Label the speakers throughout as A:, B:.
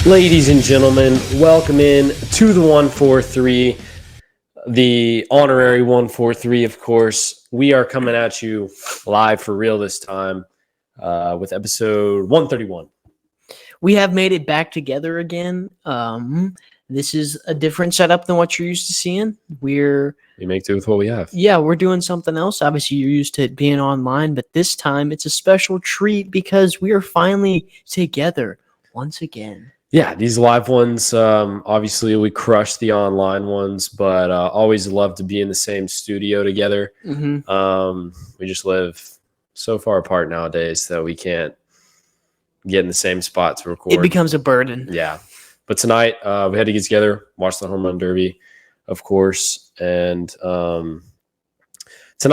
A: Ladies and gentlemen, welcome in to the 143, the honorary 143, of course. We are coming at you live for real this time with episode 131.
B: We have made it back together again. This is a different setup than what you're used to seeing.
A: We make do with what we have.
B: Yeah, we're doing something else. Obviously, you're used to it being online, but this time it's a special treat because we are finally together once again.
A: Yeah, these live ones, obviously we crush the online ones, but always love to be in the same studio together. We just live so far apart nowadays that we can't get in the same spot to record.
B: It becomes a burden.
A: Yeah. But tonight we had to get together, watch the Home Run Derby, of course. And tonight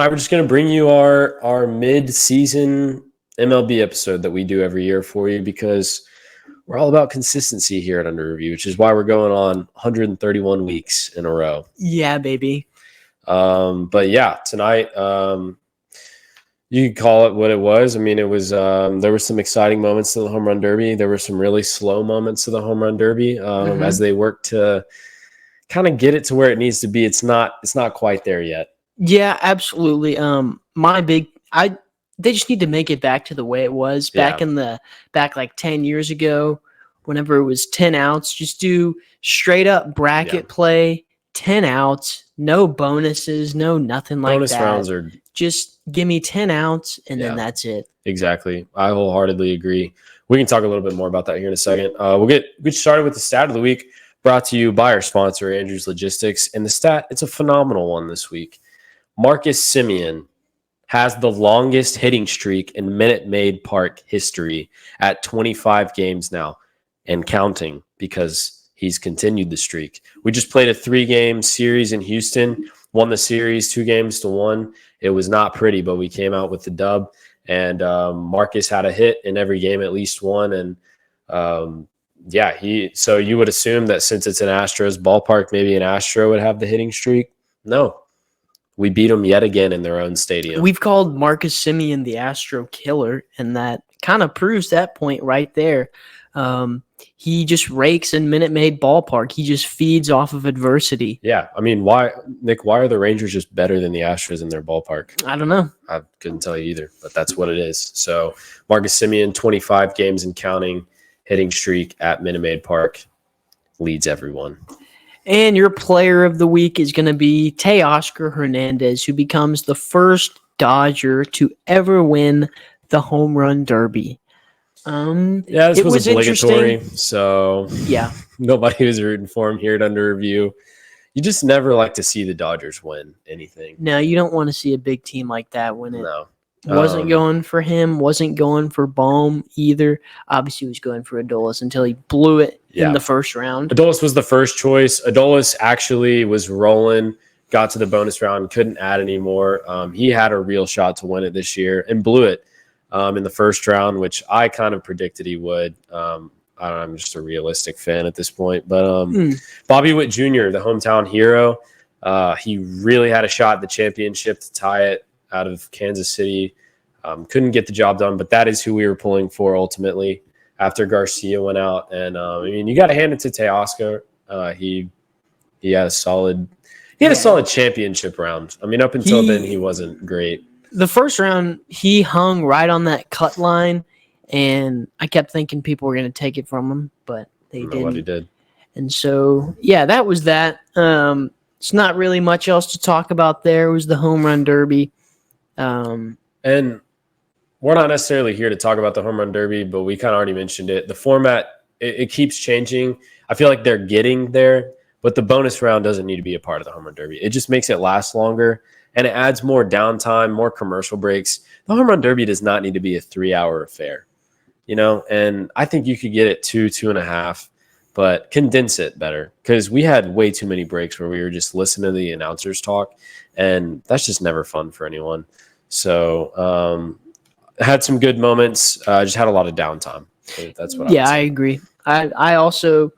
A: we're just going to bring you our mid-season MLB episode that we do every year for you because we're all about consistency here at Under Review, which is why we're going on 131 weeks in a row.
B: Yeah, baby.
A: But yeah, tonight you could call it what it was. I mean, it was there were some exciting moments to the Home Run Derby. There were some really slow moments to the Home Run Derby as they work to kind of get it to where it needs to be. It's not quite there yet.
B: Yeah, absolutely. They just need to make it back to the way it was back like 10 years ago, whenever it was 10 outs. Just do straight up bracket play, 10 outs, no bonuses, no nothing like
A: Bonus
B: that.
A: rounds are
B: just give me 10 outs and then that's it.
A: Exactly. I wholeheartedly agree. We can talk a little bit more about that here in a second. We'll get started with the stat of the week, brought to you by our sponsor, Andrews Logistics. And the stat, it's a phenomenal one this week. Marcus Semien has the longest hitting streak in Minute Maid Park history at 25 games now and counting because he's continued the streak. We just played a 3-game series in Houston, won the series 2-1. It was not pretty, but we came out with the dub. And Marcus had a hit in every game, at least one. And so you would assume that since it's an Astros ballpark, maybe an Astro would have the hitting streak. No. We beat them yet again in their own stadium.
B: We've called Marcus Semien the Astro Killer, and that kind of proves that point right there. He just rakes in Minute Maid Ballpark. He just feeds off of adversity.
A: Yeah. I mean, why are the Rangers just better than the Astros in their ballpark?
B: I don't know.
A: I couldn't tell you either, but that's what it is. So Marcus Semien, 25 games and counting, hitting streak at Minute Maid Park, leads everyone.
B: And your player of the week is going to be Teoscar Hernandez, who becomes the first Dodger to ever win the Home Run Derby.
A: This was obligatory, so
B: yeah,
A: nobody was rooting for him here at Under Review. You just never like to see the Dodgers win anything.
B: No, you don't want to see a big team like that win it.
A: No.
B: Wasn't going for him, wasn't going for Bohm either. Obviously, he was going for Adolis until he blew it in the first round.
A: Adolis was the first choice. Adolis actually was rolling, got to the bonus round, couldn't add anymore. He had a real shot to win it this year and blew it in the first round, which I kind of predicted he would. I'm just a realistic fan at this point. But Bobby Witt Jr., the hometown hero, he really had a shot at the championship to tie it out of Kansas City. Couldn't get the job done, but that is who we were pulling for ultimately after Garcia went out. And I mean, you got to hand it to Teoscar. He had a solid championship round. I mean, up until then, he wasn't great.
B: The first round, he hung right on that cut line, and I kept thinking people were going to take it from him, but they didn't.
A: Nobody did.
B: And so, that was that. It's not really much else to talk about there. It was the Home Run Derby.
A: And we're not necessarily here to talk about the Home Run Derby, but we kind of already mentioned it. The format, it keeps changing. I feel like they're getting there, but the bonus round doesn't need to be a part of the Home Run Derby. It just makes it last longer, and it adds more downtime, more commercial breaks. The Home Run Derby does not need to be a 3-hour affair, and I think you could get it 2.5, but condense it better because we had way too many breaks where we were just listening to the announcers talk, and that's just never fun for anyone. So had some good moments, just had a lot of downtime. So that's what
B: I agree. I also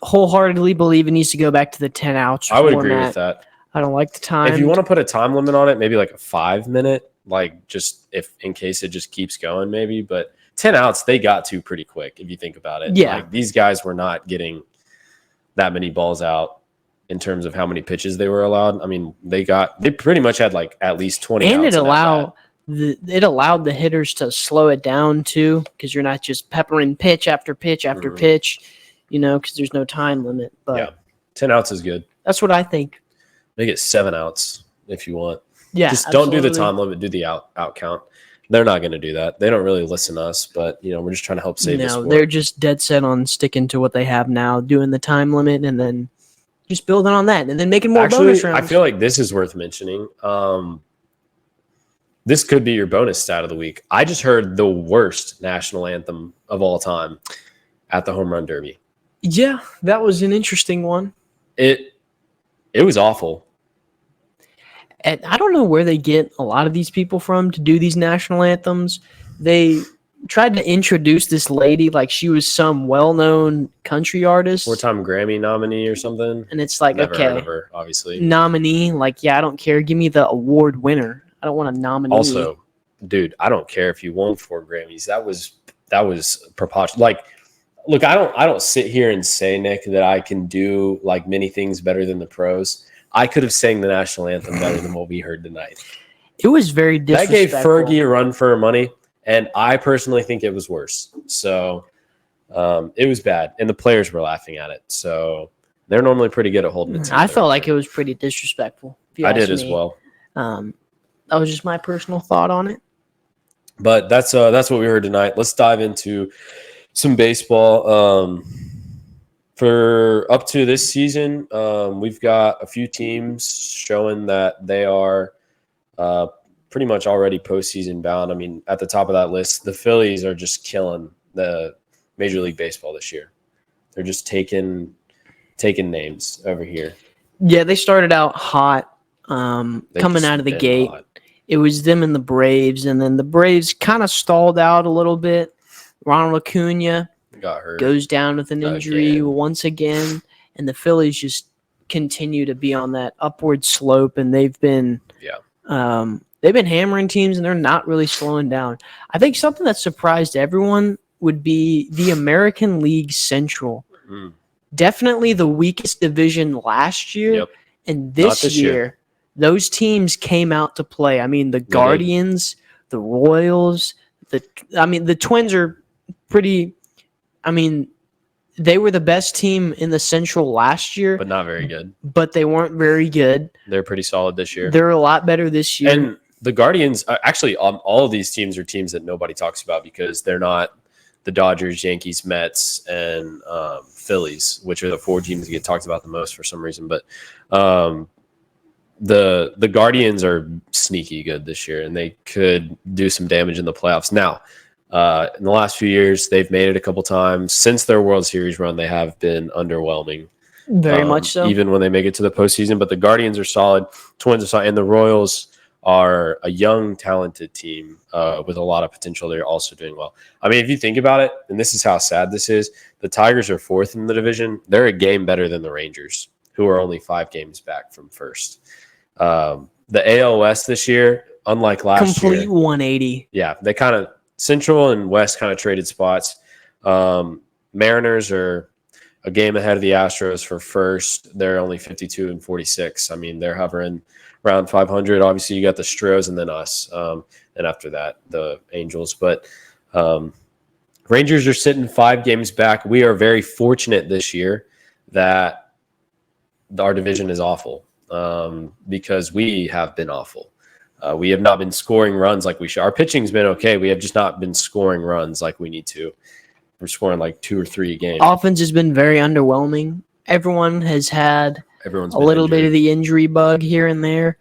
B: wholeheartedly believe it needs to go back to the 10 outs.
A: I would agree with that.
B: I don't like the time.
A: If you want to put a time limit on it, maybe like a 5-minute, like just if in case it just keeps going, maybe. But 10 outs, they got to pretty quick if you think about it.
B: Yeah.
A: Like, these guys were not getting that many balls out in terms of how many pitches they were allowed. I mean, they pretty much had like at least 20
B: And
A: outs.
B: it allowed the hitters to slow it down too, because you're not just peppering pitch after pitch after pitch, because there's no time limit. But
A: yeah, 10 outs is good.
B: That's what I think.
A: Make it 7 outs if you want.
B: Yeah,
A: just don't do the time limit. Do the out count. They're not going to do that. They don't really listen to us, but we're just trying to help save the sport.
B: They're just dead set on sticking to what they have now, doing the time limit, and then just building on that, and then making more bonus rounds.
A: I feel like this is worth mentioning. This could be your bonus stat of the week. I just heard the worst national anthem of all time at the Home Run Derby.
B: Yeah, that was an interesting one.
A: It was awful.
B: And I don't know where they get a lot of these people from to do these national anthems. They tried to introduce this lady like she was some well-known country artist.
A: 4-time Grammy nominee or something.
B: And it's like,
A: Never
B: okay,
A: heard of her, obviously.
B: Nominee, like, yeah, I don't care. Give me the award winner. I don't want a nominee.
A: Also, dude, I don't care if you won 4 Grammys. That was preposterous. Like, look, I don't sit here and say, Nick, that I can do like many things better than the pros. I could have sang the national anthem better than what we heard tonight.
B: It was very disrespectful.
A: That gave Fergie a run for her money, and I personally think it was worse. So it was bad, and the players were laughing at it. So they're normally pretty good at holding it.
B: I felt like it was pretty disrespectful.
A: I did as well.
B: That was just my personal thought on it.
A: But that's what we heard tonight. Let's dive into some baseball. For up to this season, we've got a few teams showing that they are pretty much already postseason bound. I mean, at the top of that list, the Phillies are just killing the Major League Baseball this year. They're just taking names over here.
B: Yeah, they started out hot coming out of the gate. Hot. It was them and the Braves, and then the Braves kind of stalled out a little bit. Ronald Acuna
A: got hurt.
B: Goes down with an injury once again, and the Phillies just continue to be on that upward slope, and they've been hammering teams, and they're not really slowing down. I think something that surprised everyone would be the American League Central. Definitely the weakest division last year, and this year, those teams came out to play. I mean, the Guardians, the Royals, the Twins are pretty. I mean, they were the best team in the Central last year.
A: But not very good.
B: But they weren't very good.
A: They're pretty solid this year.
B: They're a lot better this year.
A: And the Guardians, actually, all of these teams are teams that nobody talks about because they're not the Dodgers, Yankees, Mets, and Phillies, which are the 4 teams that get talked about the most for some reason. But the Guardians are sneaky good this year, and they could do some damage in the playoffs. Now, in the last few years, they've made it a couple times. Since their World Series run, they have been underwhelming.
B: Very much so.
A: Even when they make it to the postseason. But the Guardians are solid, Twins are solid, and the Royals are a young, talented team with a lot of potential. They're also doing well. I mean, if you think about it, and this is how sad this is, the Tigers are 4th in the division. They're a game better than the Rangers, who are only 5 games back from first. The AL West this year, unlike last year.
B: Complete 180.
A: Yeah, they kind of – Central and West kind of traded spots. Mariners are a game ahead of the Astros for first. They're only 52 and 46. I mean, they're hovering around 500. Obviously, you got the Stros and then us. And after that, the Angels. But Rangers are sitting 5 games back. We are very fortunate this year that our division is awful because we have been awful. We have not been scoring runs like we should. Our pitching's been okay. We have just not been scoring runs like we need to. We're scoring like 2 or 3 a game.
B: Offense has been very underwhelming. Everyone has had a little bit of the injury bug here and there,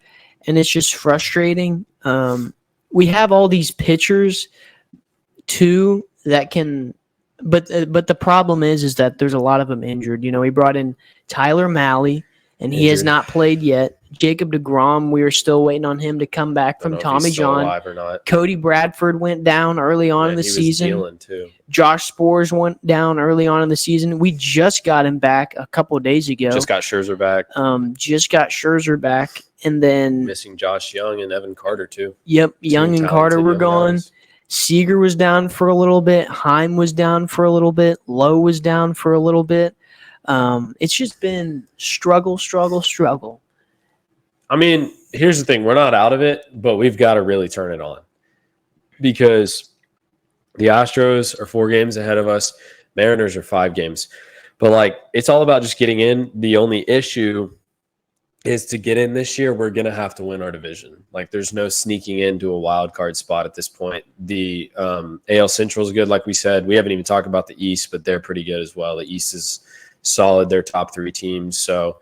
B: and it's just frustrating. We have all these pitchers, too, that can – but the problem is that there's a lot of them injured. You know, we brought in Tyler Mahle, and he has not played yet. Jacob deGrom, we are still waiting on him to come back from Tommy John. Cody Bradford went down early on in the season. Josh Spores went down early on in the season. We just got him back a couple of days ago.
A: Just got Scherzer back.
B: And then
A: missing Josh Young and Evan Carter too.
B: Yep, Young and Carter were gone. Seager was down for a little bit. Heim was down for a little bit. Lowe was down for a little bit. It's just been struggle.
A: I mean, here's the thing. We're not out of it, but we've got to really turn it on because the Astros are 4 games ahead of us. Mariners are 5 games. But, like, it's all about just getting in. The only issue is to get in this year, we're going to have to win our division. Like, there's no sneaking into a wild card spot at this point. The AL Central is good, like we said. We haven't even talked about the East, but they're pretty good as well. The East is solid. They're top 3 teams. So,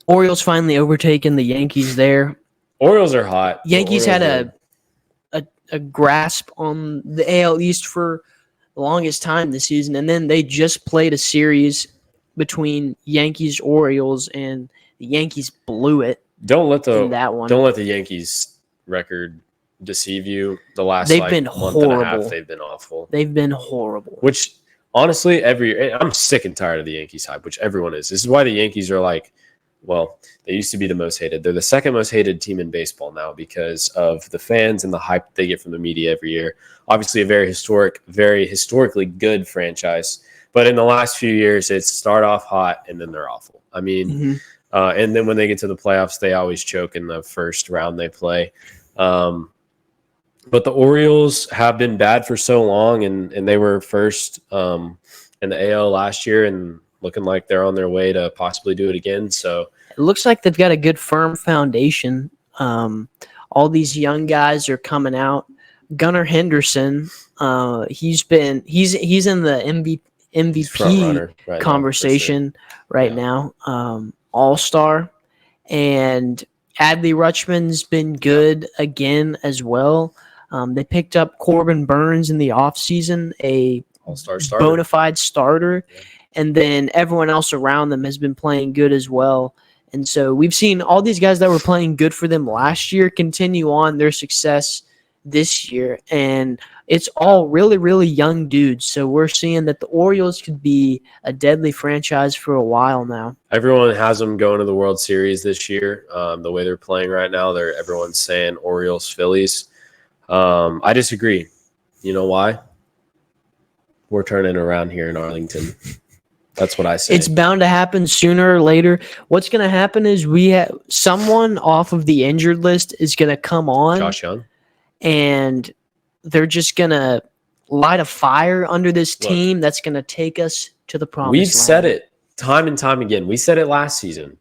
B: Orioles finally overtaken the Yankees there.
A: Orioles are hot.
B: Yankees had a grasp on the AL East for the longest time this season, and then they just played a series between Yankees Orioles, and the Yankees blew it.
A: Don't let
B: that one.
A: Don't let the Yankees record deceive you. The last
B: they've been
A: month
B: horrible.
A: and a half, they've been awful.
B: They've been horrible.
A: Which honestly, I'm sick and tired of the Yankees hype, which everyone is. This is why the Yankees are like, well, they used to be the most hated. They're the second most hated team in baseball now because of the fans and the hype they get from the media every year. Obviously, a very historically good franchise. But in the last few years, it's start off hot and then they're awful. I mean, and then when they get to the playoffs, they always choke in the first round they play. But the Orioles have been bad for so long, and they were first in the AL last year and looking like they're on their way to possibly do it again. So
B: it looks like they've got a good firm foundation. All these young guys are coming out. Gunnar Henderson, he's in the MVP conversation right now. All-star. And Adley Rutschman's been good again as well. They picked up Corbin Burns in the offseason, a
A: all-star starter.
B: bona fide starter. Yeah. And then everyone else around them has been playing good as well. And so we've seen all these guys that were playing good for them last year continue on their success this year. And it's all really, really young dudes. So we're seeing that the Orioles could be a deadly franchise for a while now.
A: Everyone has them going to the World Series this year. The way they're playing right now, everyone's saying Orioles, Phillies. I disagree. You know why? We're turning around here in Arlington. That's what I say.
B: It's bound to happen sooner or later. What's going to happen is we have someone off of the injured list is going to come on.
A: Josh Young.
B: And they're just going to light a fire under this team that's going to take us to the promised land.
A: We've said it time and time again. We said it last season.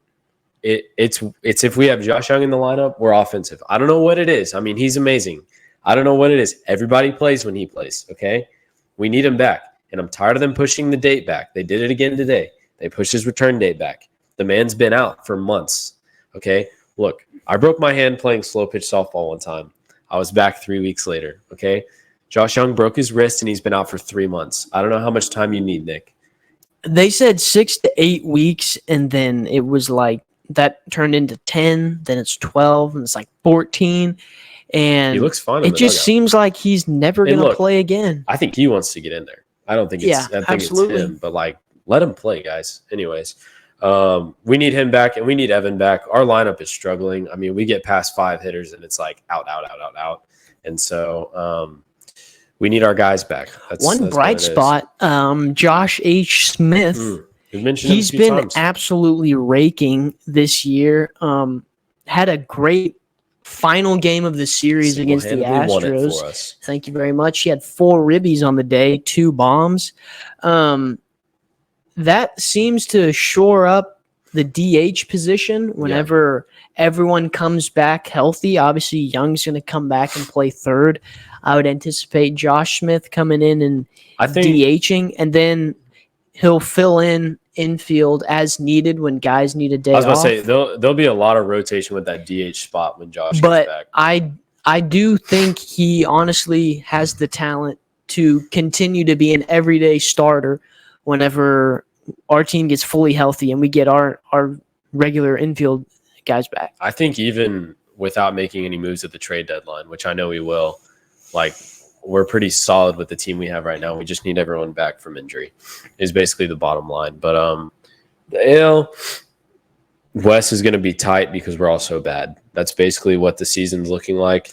A: It's if we have Josh Young in the lineup, we're offensive. I don't know what it is. I mean, he's amazing. I don't know what it is. Everybody plays when he plays, okay? We need him back. And I'm tired of them pushing the date back. They did it again today. They pushed his return date back. The man's been out for months. Okay? Look, I broke my hand playing slow pitch softball one time. I was back 3 weeks later. Okay? Josh Young broke his wrist and he's been out for 3 months. I don't know how much time you need, Nick.
B: They said 6 to 8 weeks, and then it was like that turned into 10, then it's 12, and it's like 14. And
A: he looks fine.
B: It just seems like he's never going to play again.
A: I think he wants to get in there. I don't think it's it's him, but like let him play, guys. Anyways, we need him back and we need Evan back. Our lineup is struggling. I mean, we get past 5 hitters and it's like out. And so we need our guys back. That's
B: one bright spot. Josh H. Smith. He's been absolutely raking this year. Had a great final game of the series against the Astros. Thank you very much. He had 4 ribbies on the day, 2 bombs. That seems to shore up the DH position whenever everyone comes back healthy. Obviously, Young's going to come back and play third. I would anticipate Josh Smith coming in and DHing, and then he'll fill in infield as needed when guys need a day off.
A: I was about to say there'll be a lot of rotation with that DH spot when Josh gets back.
B: I do think he honestly has the talent to continue to be an everyday starter whenever our team gets fully healthy and we get our regular infield guys back.
A: I think even without making any moves at the trade deadline, which I know we will, like, we're pretty solid with the team we have right now. We just need everyone back from injury is basically the bottom line. But the AL West is going to be tight because we're all so bad. That's basically what the season's looking like.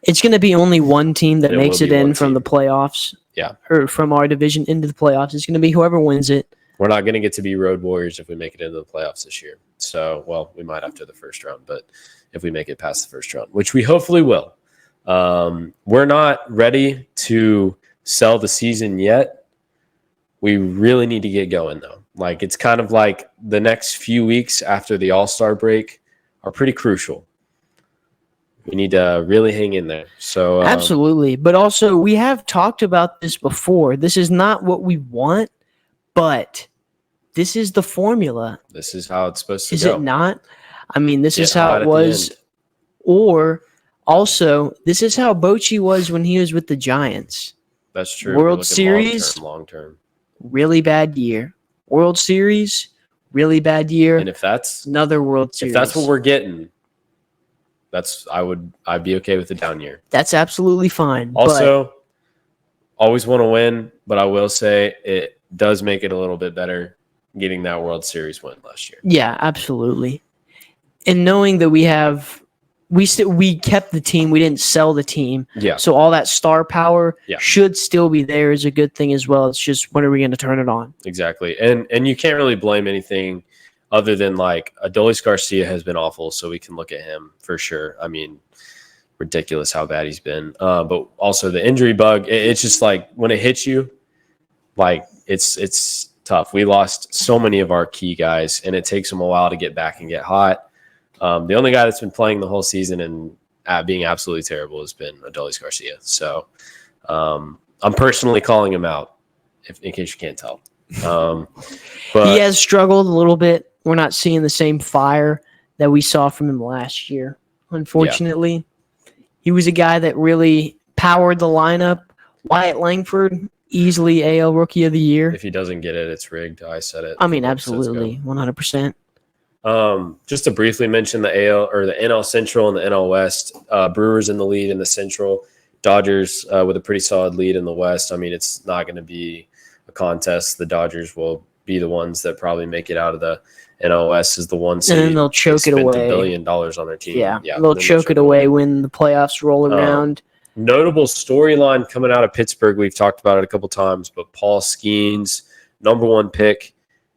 B: It's going to be only one team that
A: It
B: makes
A: will
B: it
A: be one
B: in from
A: team.
B: the playoffs.
A: Yeah.
B: Or from our division into the playoffs. It's going to be whoever wins it.
A: We're not going to get to be road warriors if we make it into the playoffs this year. So, well, we might after the first round, but if we make it past the first round, which we hopefully will. We're not ready to sell the season yet. We really need to get going, though. Like, it's kind of like the next few weeks after the All-Star break are pretty crucial. We need to really hang in there. So
B: Absolutely. But also, we have talked about this before. This is not what we want, but this is the formula.
A: this is how it's supposed to
B: Is
A: go.
B: it not? I mean, this
A: Get
B: is how
A: hot
B: it
A: at the
B: was.
A: end.
B: Or also, this is how Bochy was when he was with the Giants.
A: That's true.
B: World
A: We're looking
B: Series?
A: long term.
B: Really bad year. World Series, really bad year.
A: And if that's
B: Another World Series.
A: what we're getting, I'd be okay with the down year.
B: That's absolutely fine.
A: Also, always want to win, but I will say it does make it a little bit better getting that World Series win last year.
B: yeah, absolutely. And knowing that we kept the team, we didn't sell the team.
A: Yeah.
B: So all that star power
A: Yeah.
B: should still be there is a good thing as well. It's just when are we going to turn it on?
A: Exactly. And you can't really blame anything other than like Adolis Garcia has been awful, so we can look at him for sure. I mean, ridiculous how bad he's been. But also the injury bug, it's just like when it hits you, like it's tough. We lost so many of our key guys, and it takes them a while to get back and get hot. The only guy that's been playing the whole season and being absolutely terrible has been Adolis Garcia. So I'm personally calling him out, in case you can't tell. But
B: He has struggled a little bit. We're not seeing the same fire that we saw from him last year. Unfortunately, he was a guy that really powered the lineup. Wyatt Langford, easily AL Rookie of the Year.
A: if he doesn't get it, it's rigged. I said it.
B: I mean,
A: episodes ago.
B: absolutely, 100%.
A: Just to briefly mention the AL or the NL Central and the NL West. Brewers in the lead in the Central. Dodgers with a pretty solid lead in the West. I mean, it's not going to be a contest. The Dodgers will be the ones that probably make it out of the NL West as the one seed.
B: And then they'll choke it
A: spent
B: away.
A: $1 billion on their team.
B: Yeah,
A: then
B: they'll choke it away when the playoffs roll around.
A: Notable storyline coming out of Pittsburgh. We've talked about it a couple times, but Paul Skeens, #1 pick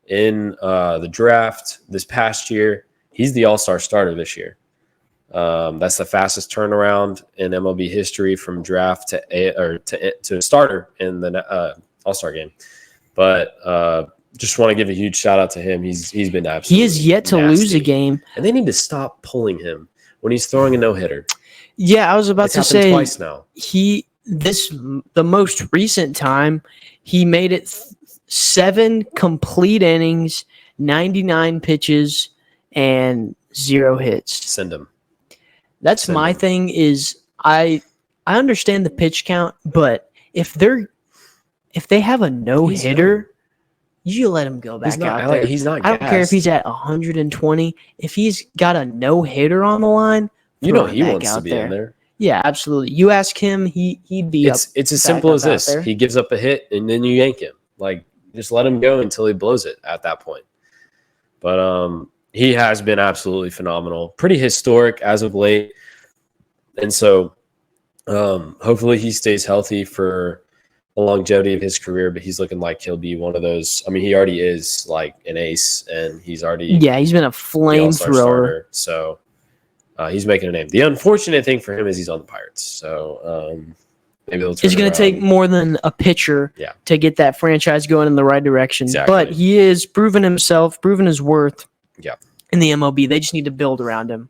A: in the draft this past year. He's the All-Star starter this year. That's the fastest turnaround in MLB history from draft to starter in the All-Star game. But just want to give a huge shout out to him. He's been absolutely
B: He has yet to lose a
A: nasty.
B: game.
A: And they need to stop pulling him when he's throwing a no-hitter.
B: Yeah, I was about
A: It's
B: to
A: happened
B: say
A: twice now.
B: the most recent time he made it 7 complete innings, 99 pitches, and 0 hits.
A: Send him.
B: That's
A: Send
B: my
A: him.
B: thing. Is I understand the pitch count, but if they have a no hitter, you let him go back out there.
A: He's not.
B: I don't care if
A: gassed.
B: he's at 120. If he's got a no hitter on the line,
A: You know
B: throw him
A: he
B: back
A: wants to
B: out
A: be
B: there.
A: in there.
B: Yeah, absolutely. You ask him, he'd be up.
A: It's as
B: back
A: simple
B: up
A: as
B: out
A: this.
B: there.
A: He gives up a hit and then you yank him. Like just let him go until he blows it at that point. But he has been absolutely phenomenal. Pretty historic as of late. And so hopefully he stays healthy for the longevity of his career, but he's looking like he'll be one of those. I mean, he already is like an ace and he's already
B: Yeah, he's been a
A: the All-Star
B: flamethrower.
A: starter. So he's making a name. The unfortunate thing for him is he's on the Pirates. So maybe they'll turn
B: It's going
A: around.
B: to take more than a pitcher
A: Yeah.
B: to get that franchise going in the right direction.
A: Exactly.
B: But he is proven himself, proven his worth
A: Yeah.
B: in the MLB. They just need to build around him.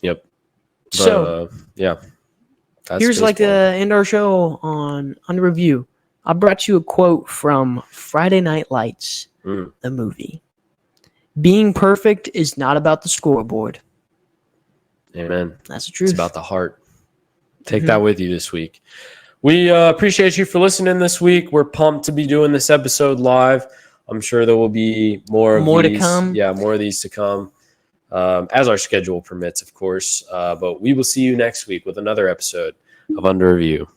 A: Yep. But,
B: So
A: yeah. That's
B: here's like to
A: baseball.
B: end our show on review. I brought you a quote from Friday Night Lights,
A: Mm.
B: the movie. Being perfect is not about the scoreboard.
A: Amen.
B: That's the truth.
A: It's about the heart. Take
B: Mhm.
A: that with you this week. We appreciate you for listening this week. We're pumped to be doing this episode live. I'm sure there will be more
B: to
A: these.
B: come.
A: Yeah, more of these to come as our schedule permits, of course. But we will see you next week with another episode of Under Review.